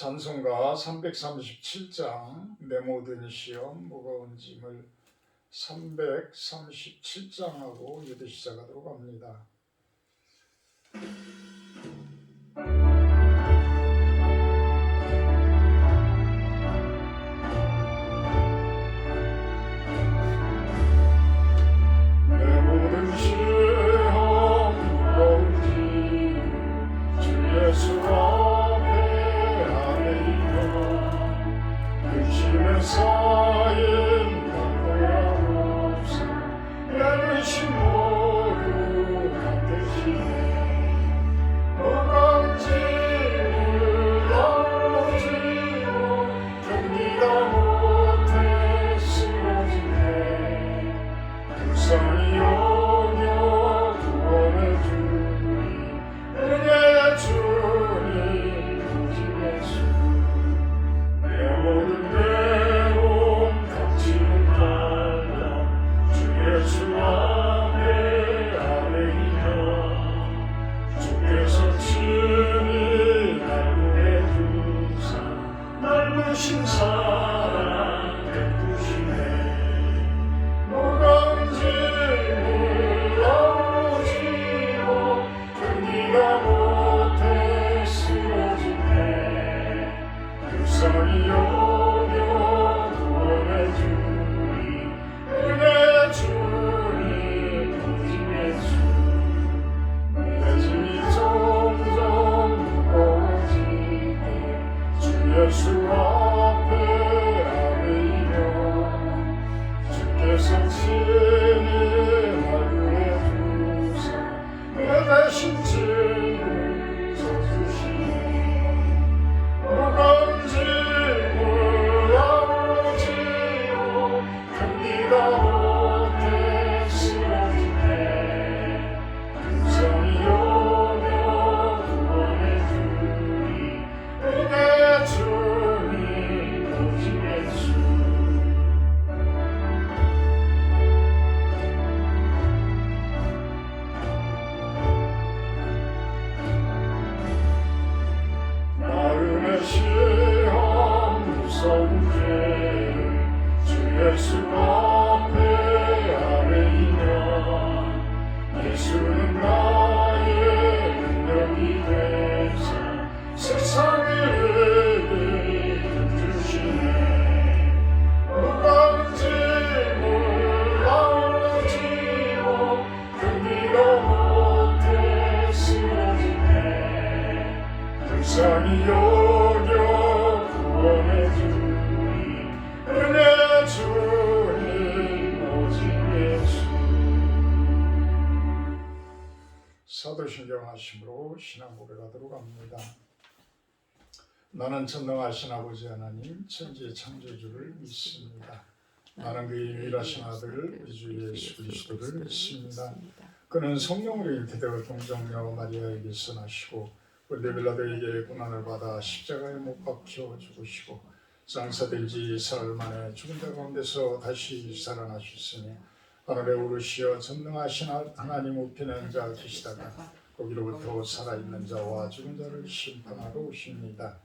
찬송가 337장 내 모든 시험 무거운 짐을 337장하고 이제 시작하도록 합니다. 내 모든 시험 무거운 짐 주 예수 앞에 아뢰이며 근심에 쌓인 각도야 없어 나는 신모로 같으시네 무거운 짐을 나눠지고 견디다 못해 쓰러지네 불쌍히 여겨 구원해 주니 은혜의 주님 오직 예수 내 모든 괴로움 닥치는 날라 주 예수 앞에 아뢰이며 주께서 친히 날 구해주사 넓으신 사랑 베푸시네 무거운 짐을 나눠지고 견디다 못해 쓰러지네 불쌍히 여겨 구원해 주니 은혜의 주님 오직 예수 내 짐이 점점 무거워지네 주 예수 앞에 아뢰이며 주께서 친히 날 구해주사 내 대신 짐을 져주시네 무거운 짐을 나눠지고 견디다 못해 쓰러지네 불쌍히 여겨 구원해 주니 은혜의 주님 오직 예수 마음의 시험 무서운 죄를 주 예수 앞에 아뢰이며 예수는 나의 능력이 되사 세상을 이겨주시네 무거운 짐을 나눠지고 견디다 못해 쓰러지네 불쌍히 여겨 구원해 주니 은혜의 주님 오직 예수 사도신경 하심으로 신앙 고백하도록 합니다. 나는 전능하신 아버지 하나님 천지의 창조주를 믿습니다. 나는 그의 유일하신 아들 우리 주 예수 그리스도를 믿습니다. 그는 성령으로 잉태되어 동정녀 마리아에게서 나시고 본데 빌라도에게 고난을 받아 십자가에 못 박혀 죽으시고 장사된 지 사흘 만에 죽은 자 가운데서 다시 살아나셨으니 하늘에 오르시어 전능하신 하나님 우편에 앉아 계시다가 거기로부터 살아있는 자와 죽은 자를 심판하러 오십니다.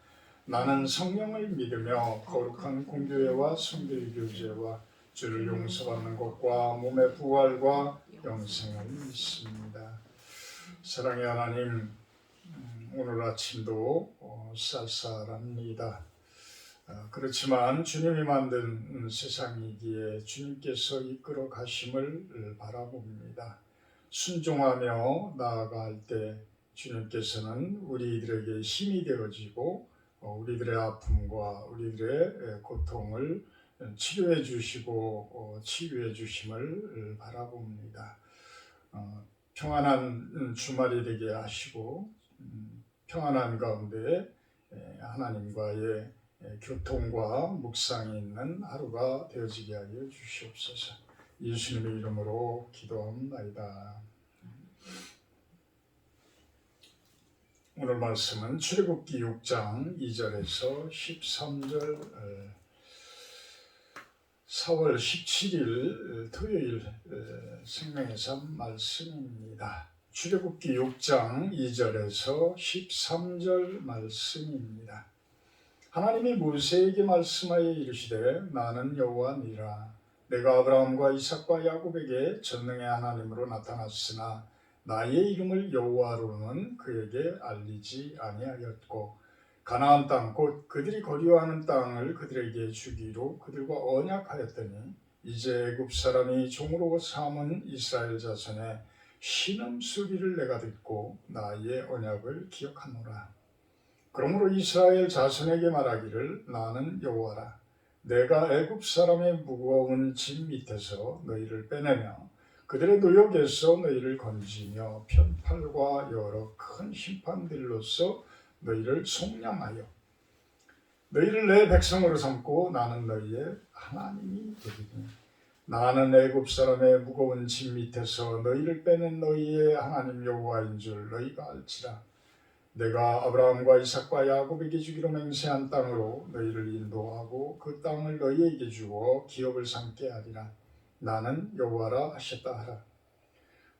나는 성령을 믿으며 거룩한 공교회와 성도의 교제와 죄를 용서받는 것과 몸의 부활과 영생을 믿습니다. 사랑의 하나님, 오늘 아침도 쌀쌀합니다. 그렇지만 주님이 만든 세상이기에 주님께서 이끌어 가심을 바라봅니다. 순종하며 나아갈 때 주님께서는 우리들에게 힘이 되어지고 우리들의 아픔과 우리들의 고통을 치료해 주시고 치유해 주심을 바라봅니다. 평안한 주말이 되게 하시고 평안한 가운데 하나님과의 교통과 묵상이 있는 하루가 되어지게 하여 주시옵소서. 예수님의 이름으로 기도합니다. 오늘 말씀은 출애굽기 6장 2절에서 13절 4월 17일 토요일 생명의 삶 말씀입니다. 출애굽기 6장 2절에서 13절 말씀입니다. 하나님이 모세에게 말씀하여 이르시되 나는 여호와니라. 내가 아브라함과 이삭과 야곱에게 전능의 하나님으로 나타났으나 나의 이름을 여호와로는 그에게 알리지 아니하였고 가나안 땅 곧 그들이 거류하는 땅을 그들에게 주기로 그들과 언약하였더니 이제 애굽 사람이 종으로 삼은 이스라엘 자손의 신음소리를 내가 듣고 나의 언약을 기억하노라. 그러므로 이스라엘 자손에게 말하기를 나는 여호와라. 내가 애굽 사람의 무거운 짐 밑에서 너희를 빼내며 그들의 노역에서 너희를 건지며 편팔과 여러 큰 심판들로서 너희를 속량하여 너희를 내 백성으로 삼고 나는 너희의 하나님이 되리니 나는 애굽 사람의 무거운 짐 밑에서 너희를 빼낸 너희의 하나님 여호와인 줄 너희가 알지라. 내가 아브라함과 이삭과 야곱에게 주기로 맹세한 땅으로 너희를 인도하고 그 땅을 너희에게 주어 기업을 삼게 하리라. 나는 여호와라 하셨다 하라.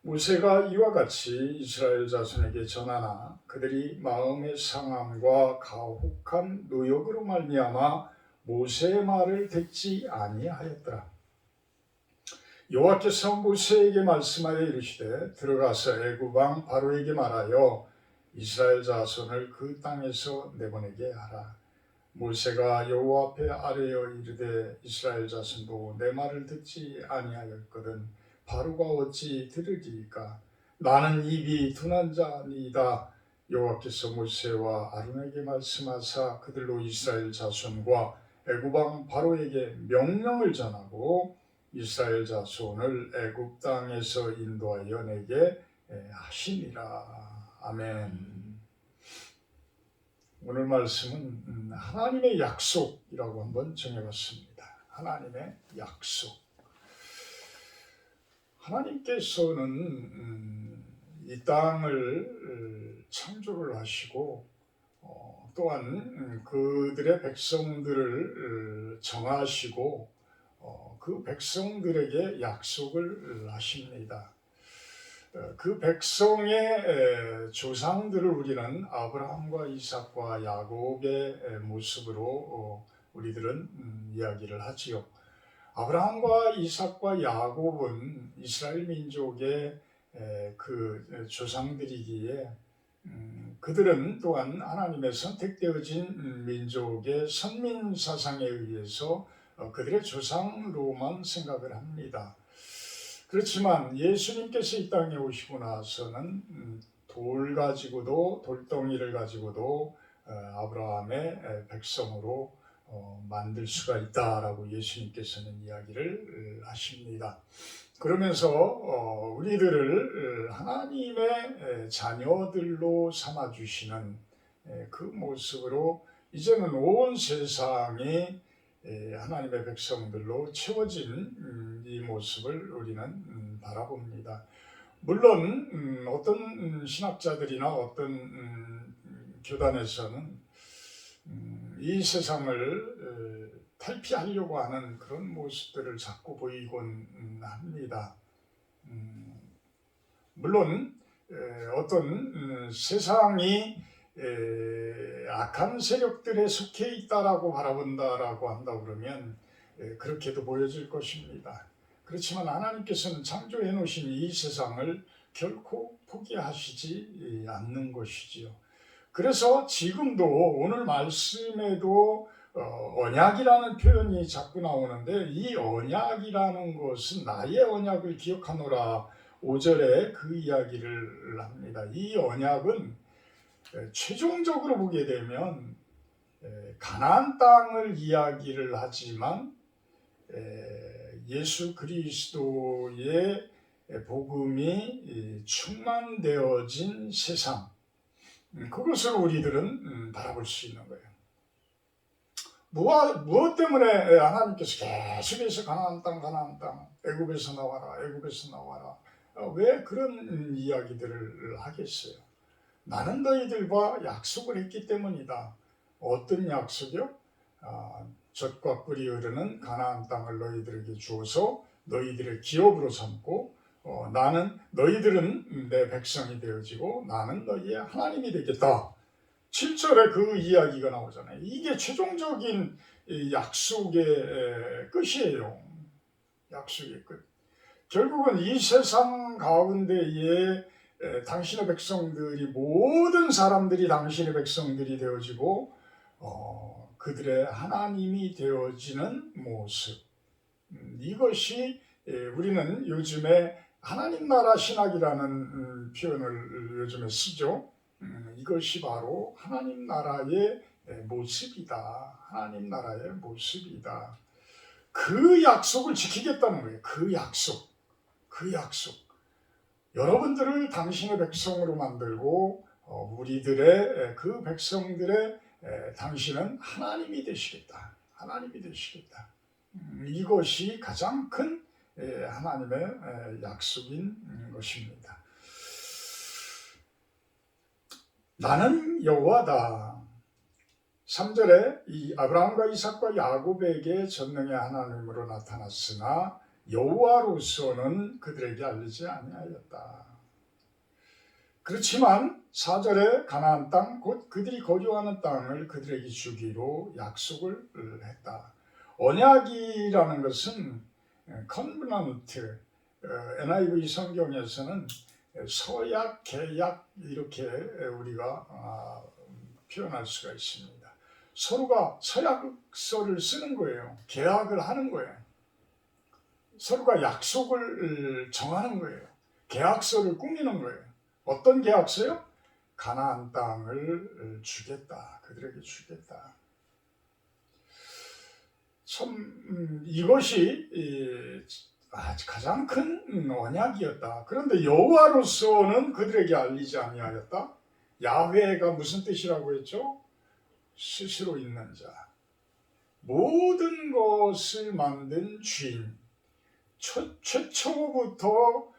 모세가 이와 같이 이스라엘 자손에게 전하나 그들이 마음의 상함과 가혹한 노역으로 말미암아 모세의 말을 듣지 아니하였더라. 여호와께서 모세에게 말씀하여 이르시되 들어가서 애굽 왕 바로에게 말하여 이스라엘 자손을 그 땅에서 내보내게 하라. 모세가 여호와 앞에 아뢰어 이르되 이스라엘 자손도 내 말을 듣지 아니하였거든 바로가 어찌 들으리까? 나는 입이 둔한 자니이다. 여호와께서 모세와 아론에게 말씀하사 그들로 이스라엘 자손과 애굽 왕 바로에게 명령을 전하고 이스라엘 자손을 애굽 땅에서 인도하여 내게 하시니라. 아멘. 오늘 말씀은 하나님의 약속이라고 한번 정해봤습니다. 하나님의 약속. 하나님께서는 이 땅을 창조를 하시고 또한 그들의 백성들을 정하시고 그 백성들에게 약속을 하십니다. 그 백성의 조상들을 우리는 아브라함과 이삭과 야곱의 모습으로 우리들은 이야기를 하지요. 아브라함과 이삭과 야곱은 이스라엘 민족의 그 조상들이기에 그들은 또한 하나님의 선택되어진 민족의 선민 사상에 의해서 그들의 조상으로만 생각을 합니다. 그렇지만 예수님께서 이 땅에 오시고 나서는 돌덩이를 가지고도 아브라함의 백성으로 만들 수가 있다라고 예수님께서는 이야기를 하십니다. 그러면서 우리들을 하나님의 자녀들로 삼아주시는 그 모습으로 이제는 온 세상이 하나님의 백성들로 채워진 이 모습을 우리는 바라봅니다. 물론 어떤 신학자들이나 어떤 교단에서는 이 세상을 탈피하려고 하는 그런 모습들을 자꾸 보이곤 합니다. 물론 어떤 세상이 악한 세력들에 속해 있다라고 바라본다라고 한다 그러면 그렇게도 보여질 것입니다. 그렇지만 하나님께서는 창조해 놓으신 이 세상을 결코 포기하시지 않는 것이지요. 그래서 지금도 오늘 말씀에도 언약이라는 표현이 자꾸 나오는데 이 언약이라는 것은 나의 언약을 기억하노라 5절에 그 이야기를 합니다. 이 언약은 최종적으로 보게 되면 가나안 땅을 이야기를 하지만 예수 그리스도의 복음이 충만되어진 세상 그것을 우리들은 바라볼 수 있는 거예요. 무엇 때문에 하나님께서 계속해서 가나안 땅 애굽에서 나와라 왜 그런 이야기들을 하겠어요? 나는 너희들과 약속을 했기 때문이다. 어떤 약속이요? 젖과 꿀이 흐르는 가나안 땅을 너희들에게 주어서 너희들의 기업으로 삼고 너희들은 내 백성이 되어지고 나는 너희의 하나님이 되겠다. 7절에 그 이야기가 나오잖아요. 이게 최종적인 이 약속의 끝이에요. 약속의 끝. 결국은 이 세상 가운데에 당신의 백성들이, 모든 사람들이 당신의 백성들이 되어지고 그들의 하나님이 되어지는 모습, 이것이 우리는 요즘에 하나님 나라 신학이라는 표현을 요즘에 쓰죠. 이것이 바로 하나님 나라의 모습이다. 하나님 나라의 모습이다. 그 약속을 지키겠다는 거예요. 그 약속. 그 약속. 여러분들을 당신의 백성으로 만들고 우리들의 그 백성들의 당신은 하나님이 되시겠다. 하나님이 되시겠다. 이것이 가장 큰 하나님의 약속인 것입니다. 나는 여호와다. 3절에 이 아브라함과 이삭과 야곱에게 전능의 하나님으로 나타났으나 여호와로서는 그들에게 알리지 아니하였다. 그렇지만 4절에 가나안 땅, 곧 그들이 거주하는 땅을 그들에게 주기로 약속을 했다. 언약이라는 것은 컨버넌트, NIV 성경에서는 서약, 계약 이렇게 우리가 표현할 수가 있습니다. 서로가 서약서를 쓰는 거예요. 계약을 하는 거예요. 서로가 약속을 정하는 거예요. 계약서를 꾸미는 거예요. 어떤 계약서요? 가나안 땅을 주겠다. 그들에게 주겠다. 참 이것이 가장 큰 언약이었다. 그런데 여호와로서는 그들에게 알리지 아니하였다. 야훼가 무슨 뜻이라고 했죠? 스스로 있는 자. 모든 것을 만든 주인. 최초부터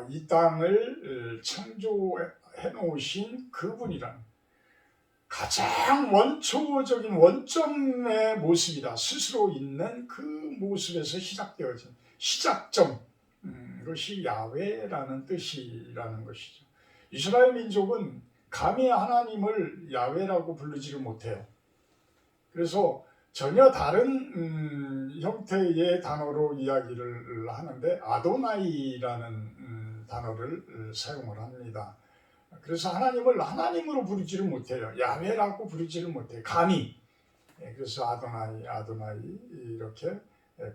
이 땅을 창조해 놓으신 그분이란 가장 원초적인 원점의 모습이다. 스스로 있는 그 모습에서 시작되어진 시작점, 그것이 야훼라는 뜻이라는 것이죠. 이스라엘 민족은 감히 하나님을 야훼라고 부르지를 못해요. 그래서 전혀 다른 형태의 단어로 이야기를 하는데 아도나이라는 단어를 사용을 합니다. 그래서 하나님을 하나님으로 부르지를 못해요. 야훼라고 부르지를 못해요. 감히. 그래서 아도나이 이렇게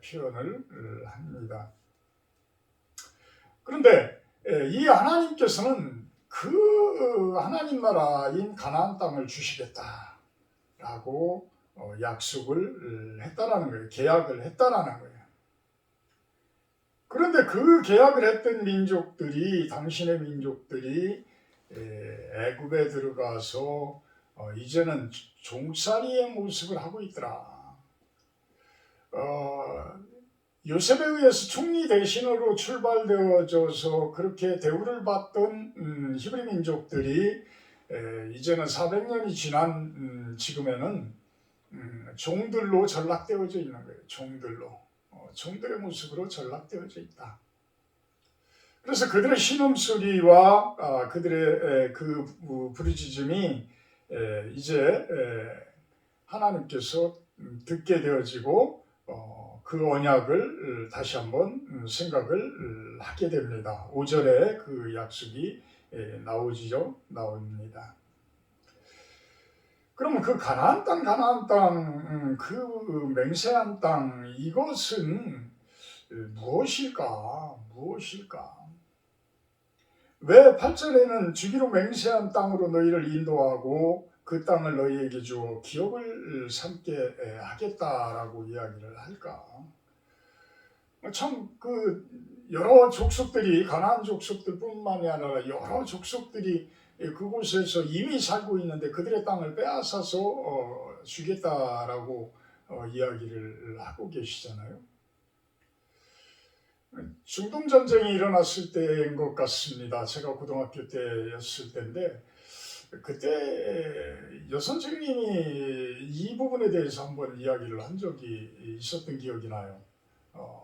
표현을 합니다. 그런데 이 하나님께서는 그 하나님 나라인 가나안 땅을 주시겠다라고 약속을 했다라는 거예요. 계약을 했다라는 거예요. 그런데 그 계약을 했던 민족들이, 당신의 민족들이 애굽에 들어가서 이제는 종살이의 모습을 하고 있더라. 요셉에 의해서 총리 대신으로 출발되어져서 그렇게 대우를 받던 히브리 민족들이 이제는 400년이 지난 지금에는 종들로 전락되어져 있는 거예요. 종들의 모습으로 전락되어져 있다. 그래서 그들의 신음소리와 그들의 그 부르짖음이 이제 하나님께서 듣게 되어지고 그 언약을 다시 한번 생각을 하게 됩니다. 5절에 그 약속이 나옵니다. 그러면 그 가나안 땅, 그 맹세한 땅, 이것은 무엇일까? 왜 8절에는 주기로 맹세한 땅으로 너희를 인도하고 그 땅을 너희에게 주어 기업을 삼게 하겠다라고 이야기를 할까? 참 그 여러 족속들이, 가나안 족속들뿐만이 아니라 여러 족속들이 그곳에서 이미 살고 있는데 그들의 땅을 빼앗아서 주겠다라고 이야기를 하고 계시잖아요. 중동 전쟁이 일어났을 때인 것 같습니다. 제가 고등학교 때였을 때인데 그때 여 선생님이 이 부분에 대해서 한번 이야기를 한 적이 있었던 기억이 나요.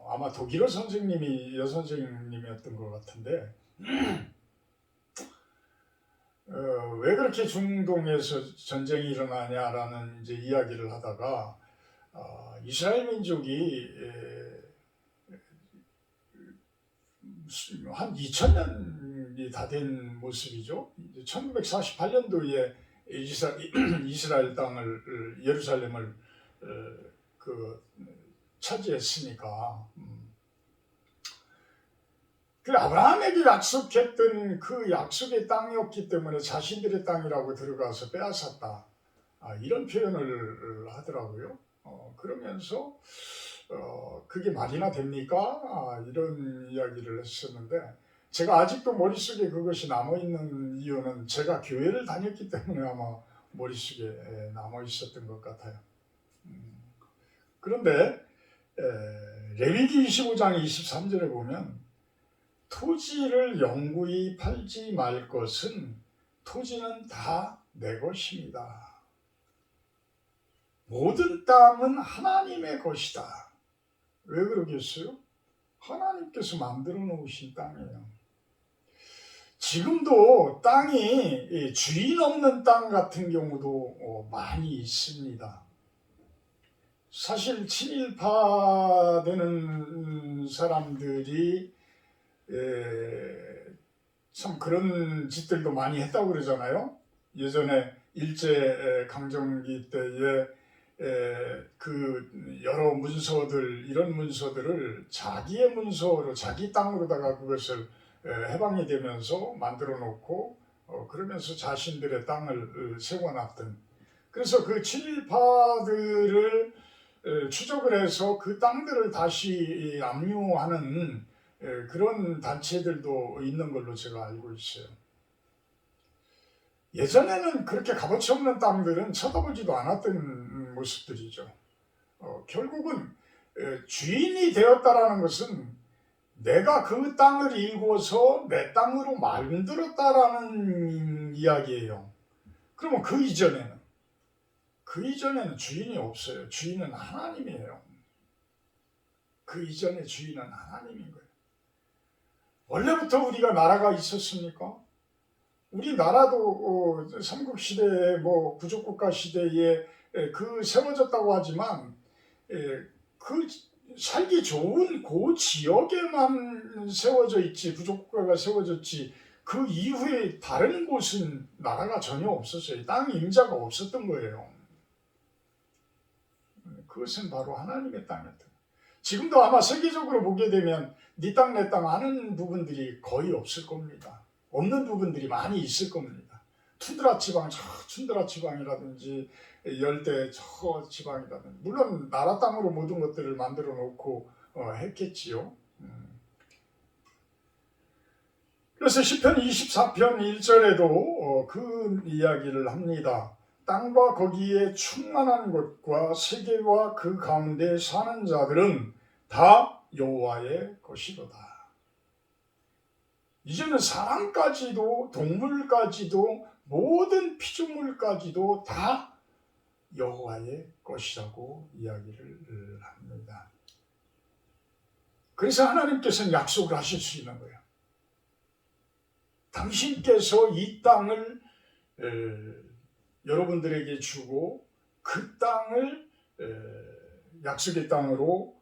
아마 독일어 선생님이 여 선생님이었던 것 같은데 왜 그렇게 중동에서 전쟁이 일어나냐라는 이제 이야기를 하다가 이스라엘 민족이 한 2000년이 다 된 모습이죠. 1948년도에 이스라엘 땅을 예루살렘을 그 차지했으니까 그 아브라함에게 약속했던 그 약속의 땅이었기 때문에 자신들의 땅이라고 들어가서 빼앗았다. 이런 표현을 하더라고요. 그러면서 그게 말이나 됩니까? 이런 이야기를 했었는데 제가 아직도 머릿속에 그것이 남아있는 이유는 제가 교회를 다녔기 때문에 아마 머릿속에 남아있었던 것 같아요. 그런데 레위기 25장 23절에 보면 토지를 영구히 팔지 말 것은 토지는 다 내 것입니다. 모든 땅은 하나님의 것이다. 왜 그러겠어요? 하나님께서 만들어 놓으신 땅이에요. 지금도 땅이 주인 없는 땅 같은 경우도 많이 있습니다. 사실 친일파되는 사람들이 참 그런 짓들도 많이 했다고 그러잖아요. 예전에 일제강점기 때에 그 여러 문서들, 이런 문서들을 자기의 문서로 자기 땅으로다가 그것을 해방이 되면서 만들어 놓고 그러면서 자신들의 땅을 세워놨던, 그래서 그 친일파들을 추적을 해서 그 땅들을 다시 압류하는 그런 단체들도 있는 걸로 제가 알고 있어요. 예전에는 그렇게 값어치 없는 땅들은 쳐다보지도 않았던 모습들이죠. 결국은 주인이 되었다라는 것은 내가 그 땅을 일궈서 내 땅으로 만들었다라는 이야기예요. 그러면 그 이전에는 주인이 없어요. 주인은 하나님이에요. 그 이전에 주인은 하나님인 거예요. 원래부터 우리가 나라가 있었습니까? 우리 나라도 삼국시대에 부족국가 시대에 그 세워졌다고 하지만 그 살기 좋은 그 지역에만 세워져 있지, 부족국가가 세워졌지, 그 이후에 다른 곳은 나라가 전혀 없었어요. 땅 임자가 없었던 거예요. 그것은 바로 하나님의 땅이었다. 지금도 아마 세계적으로 보게 되면 네 땅 내 땅 하는 부분들이 거의 없을 겁니다. 없는 부분들이 많이 있을 겁니다. 툰드라 지방, 저 툰드라 지방이라든지 열대 저 지방이라든지, 물론 나라 땅으로 모든 것들을 만들어 놓고 했겠지요. 그래서 시편 24편 1절에도 그 이야기를 합니다. 땅과 거기에 충만한 것과 세계와 그 가운데 사는 자들은 다 여호와의 것이로다. 이제는 사람까지도 동물까지도 모든 피조물까지도 다 여호와의 것이라고 이야기를 합니다. 그래서 하나님께서는 약속을 하실 수 있는 거예요. 당신께서 이 땅을 여러분들에게 주고 그 땅을 약속의 땅으로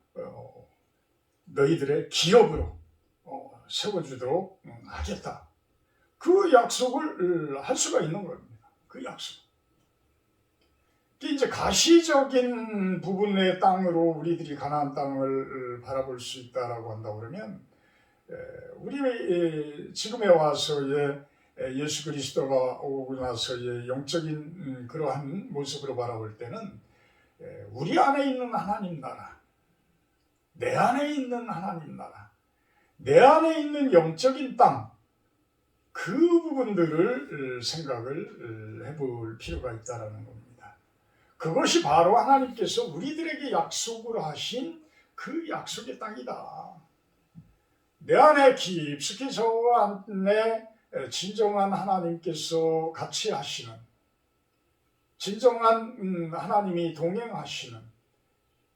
너희들의 기업으로 세워주도록 하겠다. 그 약속을 할 수가 있는 겁니다. 그 약속. 이제 가시적인 부분의 땅으로 우리들이 가나안 땅을 바라볼 수 있다라고 한다고 그러면, 우리 지금에 와서의 예수 그리스도가 오고 나서의 영적인 그러한 모습으로 바라볼 때는 우리 안에 있는 하나님 나라, 내 안에 있는 하나님 나라, 내 안에 있는 영적인 땅, 그 부분들을 생각을 해볼 필요가 있다는 겁니다. 그것이 바로 하나님께서 우리들에게 약속으로 하신 그 약속의 땅이다. 내 안에 깊숙이 저 안에 진정한 하나님께서 같이 하시는, 진정한 하나님이 동행하시는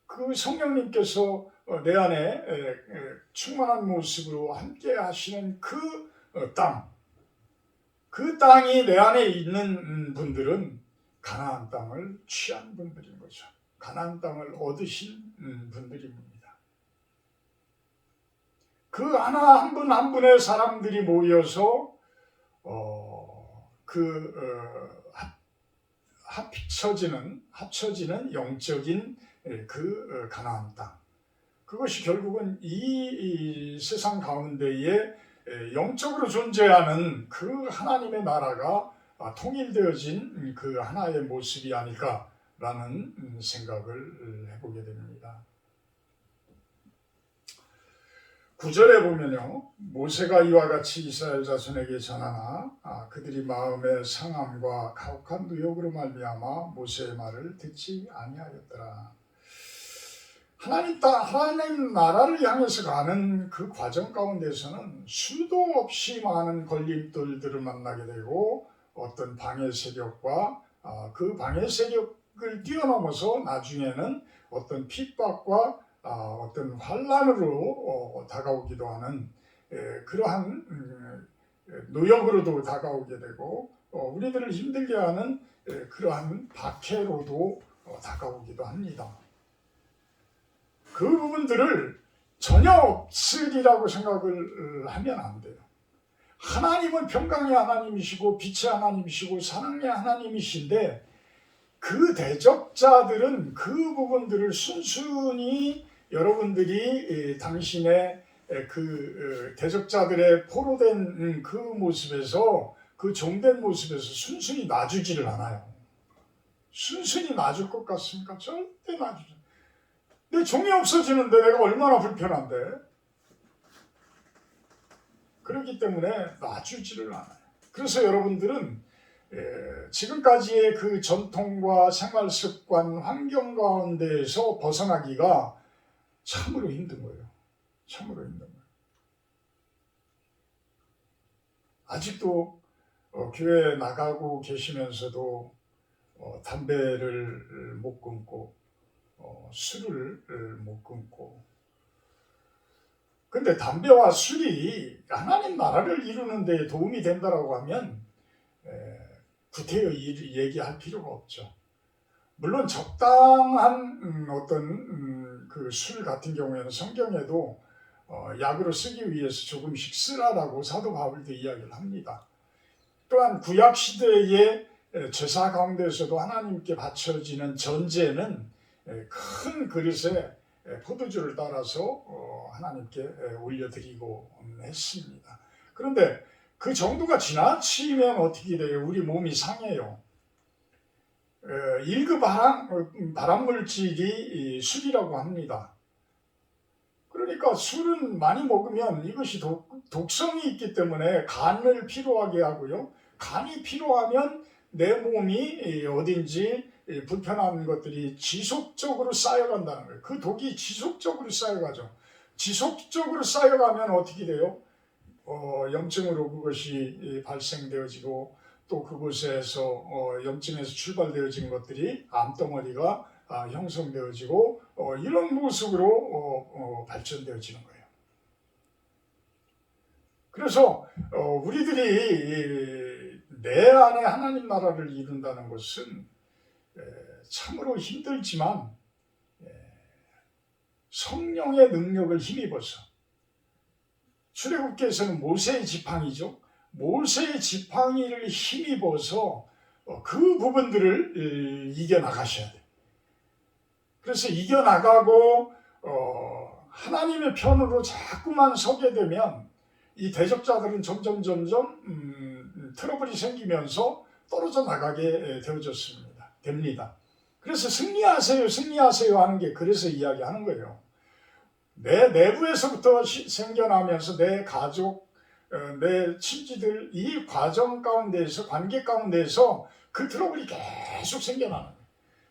그 성령님께서 내 안에 충만한 모습으로 함께 하시는 그 땅, 그 땅이 내 안에 있는 분들은 가나안 땅을 취한 분들인 거죠. 가나안 땅을 얻으신 분들입니다. 그 하나 한 분 한 분의 사람들이 모여서 합쳐지는 영적인 그 가나안 땅. 그것이 결국은 이 세상 가운데에 영적으로 존재하는 그 하나님의 나라가 통일되어진 그 하나의 모습이 아닐까라는 생각을 해보게 됩니다. 9절에 보면요, 모세가 이와 같이 이스라엘 자손에게 전하나 그들이 마음의 상함과 가혹한 누욕으로 말미암아 모세의 말을 듣지 아니하였더라. 하나님 나라를 향해서 가는 그 과정 가운데서는 수도 없이 많은 걸림돌들을 만나게 되고 어떤 방해 세력과 그 방해 세력을 뛰어넘어서 나중에는 어떤 핍박과 어떤 환란으로 다가오기도 하는 그러한 노역으로도 다가오게 되고 우리들을 힘들게 하는 그러한 박해로도 다가오기도 합니다. 그 부분들을 전혀 없으리라고 생각을 하면 안 돼요. 하나님은 평강의 하나님이시고 빛의 하나님이시고 사랑의 하나님이신데 그 대적자들은 그 부분들을 순순히 여러분들이 당신의 그 대적자들의 포로된 그 모습에서 그 종된 모습에서 순순히 놔주지를 않아요. 순순히 놔줄 것 같습니까? 절대 놔주지. 내 종이 없어지는데 내가 얼마나 불편한데. 그렇기 때문에 놔주지를 않아요. 그래서 여러분들은 지금까지의 그 전통과 생활 습관, 환경 가운데에서 벗어나기가 참으로 힘든 거예요. 참으로 힘든 거예요. 아직도 교회에 나가고 계시면서도 담배를 못 끊고 술을 못 끊고, 근데 담배와 술이 하나님 나라를 이루는 데 도움이 된다라고 하면 구태여 얘기할 필요가 없죠. 물론 적당한 어떤 그 술 같은 경우에는 성경에도 약으로 쓰기 위해서 조금씩 쓰라라고 사도 바울도 이야기를 합니다. 또한 구약 시대의 제사 가운데서도 하나님께 바쳐지는 전제는 큰 그릇에 포도주를 따라서 하나님께 올려드리고 했습니다. 그런데 그 정도가 지나치면 어떻게 돼요? 우리 몸이 상해요. 1급 발암물질이 술이라고 합니다. 그러니까 술은 많이 먹으면 이것이 독성이 있기 때문에 간을 피로하게 하고요. 간이 피로하면 내 몸이 어딘지 불편한 것들이 지속적으로 쌓여간다는 거예요. 그 독이 지속적으로 쌓여가죠. 지속적으로 쌓여가면 어떻게 돼요? 염증으로 그것이 발생되어지고 또 그곳에서 염증에서 출발되어진 것들이 암덩어리가 형성되어지고 이런 모습으로 발전되어지는 거예요. 그래서 우리들이 내 안에 하나님 나라를 이룬다는 것은 참으로 힘들지만 성령의 능력을 힘입어서, 출애굽기에서는 모세의 지팡이죠. 모세의 지팡이를 힘입어서 그 부분들을 이겨나가셔야 돼요. 그래서 이겨나가고 하나님의 편으로 자꾸만 서게 되면 이 대적자들은 점점 트러블이 생기면서 떨어져 나가게 됩니다. 그래서 승리하세요 하는 게 그래서 이야기하는 거예요. 내 내부에서부터 생겨나면서 내 가족, 내 친지들, 이 과정 가운데에서, 관계 가운데에서 그 트러블이 계속 생겨나는 거예요.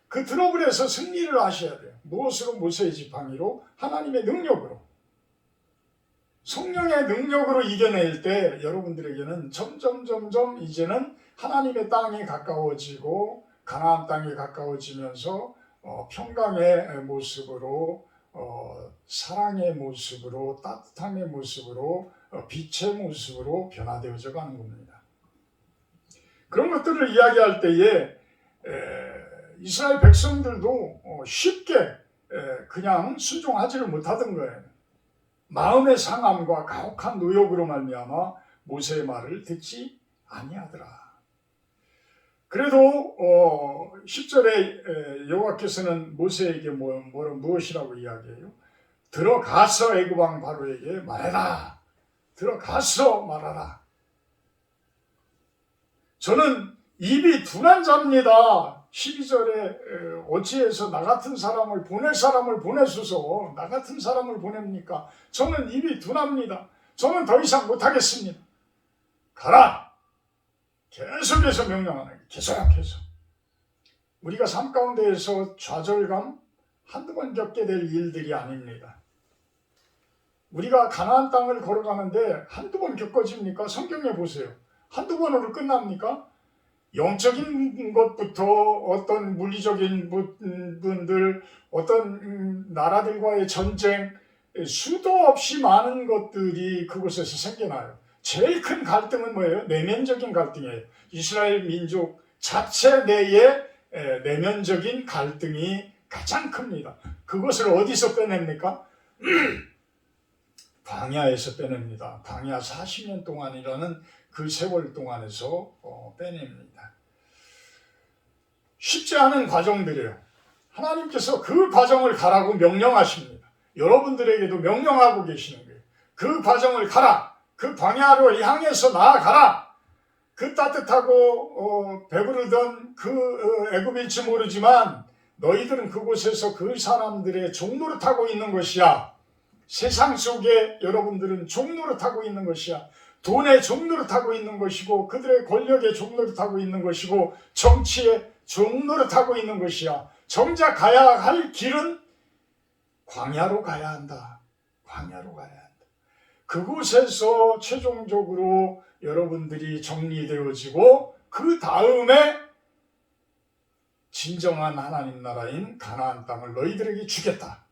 그 트러블에서 승리를 하셔야 돼요. 무엇으로? 모세의 지팡이로, 하나님의 능력으로. 성령의 능력으로 이겨낼 때 여러분들에게는 점점 이제는 하나님의 땅에 가까워지고 가나안 땅에 가까워지면서 평강의 모습으로, 사랑의 모습으로, 따뜻함의 모습으로, 빛의 모습으로 변화되어져 가는 겁니다. 그런 것들을 이야기할 때에 이스라엘 백성들도 쉽게 그냥 순종하지를 못하던 거예요. 마음의 상함과 가혹한 노역으로 말미암아 모세의 말을 듣지 아니하더라. 그래도 10절에 여호와께서는 모세에게 무엇이라고 이야기해요? 들어가서 애굽 왕 바로에게 말해라. 들어가서 말하라. 저는 입이 둔한 자입니다. 12절에 어찌해서 나 같은 사람을 보낼 사람을 보내소서. 나 같은 사람을 보냅니까? 저는 입이 둔합니다. 저는 더 이상 못하겠습니다. 가라. 계속해서 명령하는 거예요. 계속해서. 우리가 삶 가운데에서 좌절감 한두 번 겪게 될 일들이 아닙니다. 우리가 가나안 땅을 걸어가는데 한두 번 겪어집니까? 성경에 보세요. 한두 번으로 끝납니까? 영적인 것부터 어떤 물리적인 분들, 어떤 나라들과의 전쟁, 수도 없이 많은 것들이 그곳에서 생겨나요. 제일 큰 갈등은 뭐예요? 내면적인 갈등이에요. 이스라엘 민족 자체 내에 내면적인 갈등이 가장 큽니다. 그것을 어디서 빼냅니까? 광야에서 빼냅니다. 광야 40년 동안이라는 그 세월 동안에서 빼냅니다. 쉽지 않은 과정들이에요. 하나님께서 그 과정을 가라고 명령하십니다. 여러분들에게도 명령하고 계시는 거예요. 그 과정을 가라. 그 광야로 향해서 나아가라. 그 따뜻하고 배부르던 그 애굽일지 모르지만 너희들은 그곳에서 그 사람들의 종노릇하고 있는 것이야. 세상 속에 여러분들은 종노릇하고 있는 것이야. 돈의 종노릇하고 있는 것이고 그들의 권력의 종노릇하고 있는 것이고 정치의 종노릇하고 있는 것이야. 정작 가야 할 길은 광야로 가야 한다. 광야로 가야 한다. 그곳에서 최종적으로 여러분들이 정리되어지고 그 다음에 진정한 하나님 나라인 가나안 땅을 너희들에게 주겠다.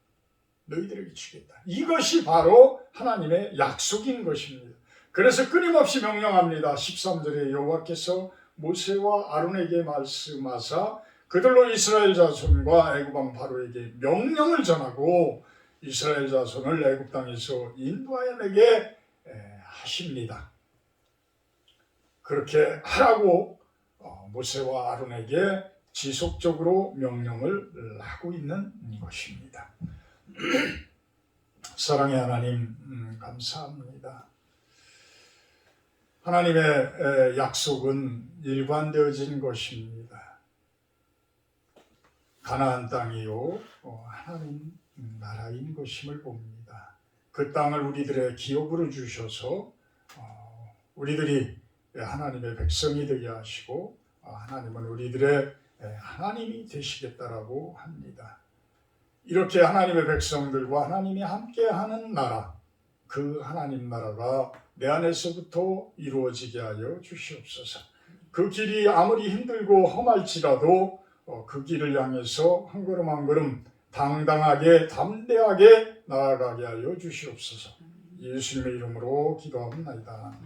너희들에게 주겠다. 이것이 바로 하나님의 약속인 것입니다. 그래서 끊임없이 명령합니다. 13절에 여호와께서 모세와 아론에게 말씀하사 그들로 이스라엘 자손과 애굽 왕 바로에게 명령을 전하고 이스라엘 자손을 애굽 땅에서 인도하여내게 하십니다. 그렇게 하라고 모세와 아론에게 지속적으로 명령을 하고 있는 것입니다. 사랑의 하나님 감사합니다. 하나님의 약속은 일관되어진 것입니다. 가나안 땅이요 하나님 나라인 것임을 봅니다. 그 땅을 우리들의 기업으로 주셔서 우리들이 하나님의 백성이 되게 하시고 하나님은 우리들의 하나님이 되시겠다라고 합니다. 이렇게 하나님의 백성들과 하나님이 함께하는 나라, 그 하나님 나라가 내 안에서부터 이루어지게 하여 주시옵소서. 그 길이 아무리 힘들고 험할지라도 그 길을 향해서 한 걸음 한 걸음 당당하게 담대하게 나아가게 하여 주시옵소서. 예수님의 이름으로 기도합니다.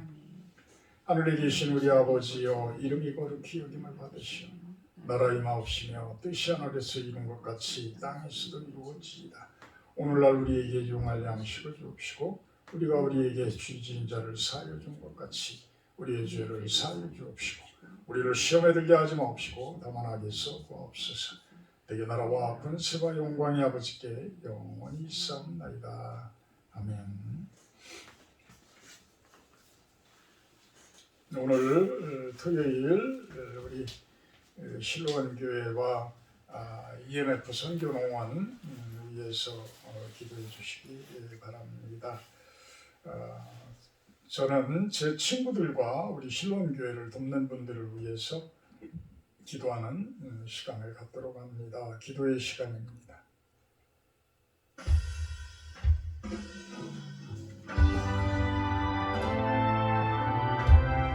하늘에 계신 우리 아버지여, 이름이 거룩히 여김을 받으시오. 나라 임하옵시며 뜻이 하늘에서 이룬 것 같이 땅에서도 이루어지이다. 오늘날 우리에게 용할 양식을 주옵시고 우리가 우리에게 죄 지은 자를 사하여 준 것 같이 우리의 죄를 사하여 주옵시고 우리를 시험에 들게 하지 마옵시고 다만 악에서 구하옵소서. 대개 나라와 권세와 영광이 아버지께 영원히 있사옵나이다. 아멘. 오늘 토요일 우리 실로원 교회와 EMF 선교농원 위해서 기도해 주시기 바랍니다. 저는 제 친구들과 우리 실로원 교회를 돕는 분들을 위해서 기도하는 시간을 갖도록 합니다. 기도의 시간입니다.